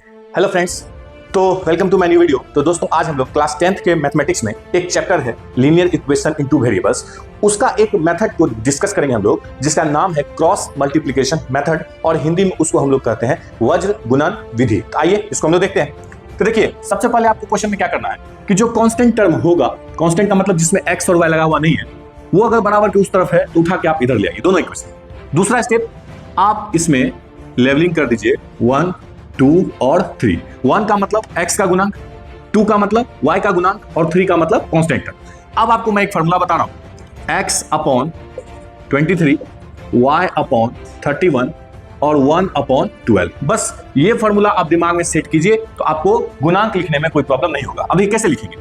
Hello friends, तो welcome to my new video. तो दोस्तों आज हम लोग क्लास 10th के मैथमेटिक्स में एक चैप्टर है linear equation in two variables, उसका एक मेथड को डिस्कस करेंगे हम लोग, जिसका नाम है क्रॉस मल्टीप्लिकेशन मेथड और हिंदी में उसको हम लोग कहते हैं वज्र गुणन विधि। तो आइए इसको हम लोग देखते हैं। तो देखिए, सबसे पहले आपको क्वेश्चन में क्या करना है कि जो कांस्टेंट टर्म होगा, कांस्टेंट का मतलब जिसमें एक्स और वाई लगा हुआ नहीं है, वो अगर बराबर के उस तरफ है तो उठा के आप इधर ले आइए दोनों इक्वेशन। दूसरा स्टेप, आप इसमें लेवलिंग कर दीजिए 1, 2 और 3। 1 का मतलब x का गुणांक, 2 का मतलब y का गुणांक और 3 का मतलब कांस्टेंट टर्म। अब आपको मैं एक फार्मूला बता रहा हूं, x अपॉन 23, y अपॉन 31 और 1 अपॉन 12। बस ये फार्मूला आप दिमाग में सेट कीजिए तो आपको गुणांक लिखने में कोई प्रॉब्लम नहीं होगा। अभी कैसे लिखेंगे,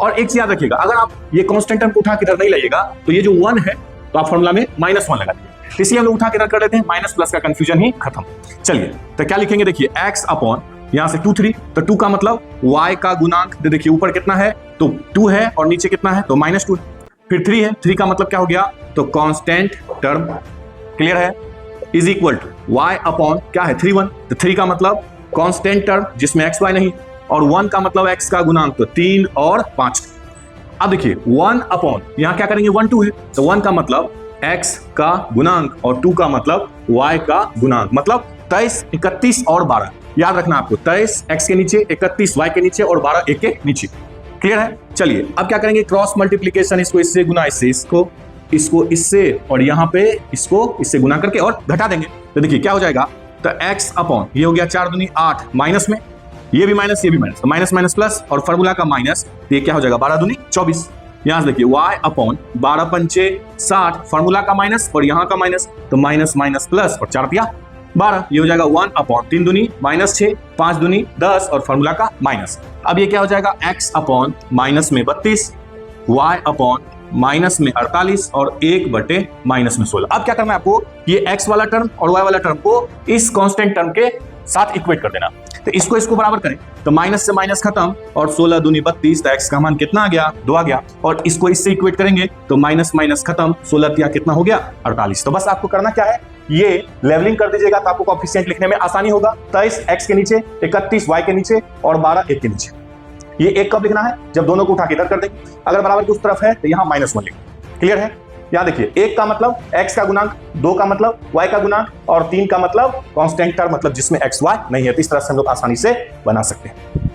और एक चीज याद रखिएगा, अगर आप ये कांस्टेंट टर्म को उठा के इधर नहीं लाइएगा तो ये जो 1 है तो आप फार्मूला में -1 लगा दीजिए। इसी हम लोग उठा के रख कर लेते हैं, माइनस प्लस का कंफ्यूजन ही खत्म। चलिए तो क्या लिखेंगे, देखिए x अपॉन यहां से 2, 3, तो 2 का मतलब y का गुणांक, देखिए ऊपर कितना है तो 2 है और नीचे कितना है तो -2, फिर 3 है, 3 का मतलब क्या हो गया तो कांस्टेंट टर्म, क्लियर है, is equal to y upon क्या है 3, 1, तो 3 का मतलब कांस्टेंट टर्म जिसमें x y नहीं, और 1 का मतलब x का गुणांक तो 3 और 5। अब देखिए 1 अपॉन यहां क्या करेंगे 1, 2 है, तो 1 का मतलब x का गुणांक और 2 का मतलब y का गुणांक, मतलब 23, 31 और 12। याद रखना आपको, 23 x के नीचे, 31 y के नीचे और 12 एक के नीचे। क्लियर है। चलिए अब क्या करेंगे, क्रॉस मल्टीप्लिकेशन, इसको इससे गुना इससे, इसको इससे और यहाँ पे इसको इससे गुना करके और घटा देंगे। तो देखिए क्या हो जाएगा, तो x अपॉन ये हो गया 4 दूनी 8, माइनस में ये भी माइनस ये भी माइनस, तो माइनस माइनस प्लस और फार्मूला का माइनस, तो ये क्या हो जाएगा 12 दूनी 24। यहां से देखिए y अपॉन 12 पंचे 60, फार्मूला का माइनस और यहाँ का माइनस, तो माइनस माइनस प्लस और 4 पिया 12, ये हो जाएगा 1 अपॉन 3 दूनी -6, 5 दूनी 10 और फार्मूला का माइनस। अब ये क्या हो जाएगा, x अपॉन माइनस में 32, y अपॉन माइनस में 48 और 1 माइनस में 16। अब क्या करना है आपको, ये x वाला टर्म और y वाला टर्म को इस कांस्टेंट टर्म के साथ इक्वेट कर देना। तो इसको बराबर करें तो माइनस से माइनस खत्म और 16 दूनी 32, तो x का मान कितना आ गया 2 आ गया, और इसको इससे इक्वेट करेंगे तो माइनस माइनस खत्म, 16 दिया कितना हो गया 48। तो बस आपको करना क्या है, ये लेवलिंग कर दीजिएगा तो आपको कोएफिशिएंट लिखने में आसानी होगा। 23 x के नीचे, 31 y के नीचे और 12 1 के नीचे। ये एक कब लिखना है, जब दोनों को उठा के इधर कर देंगे, अगर बराबर की उस तरफ है तो यहाँ -1 लिखेंगे। क्लियर है। यहाँ देखिए 1 का मतलब x का गुणांक, 2 का मतलब y का गुणांक और 3 का मतलब कांस्टेंट टर्म, मतलब जिसमें x y नहीं है। तो इस तरह से हम लोग आसानी से बना सकते हैं।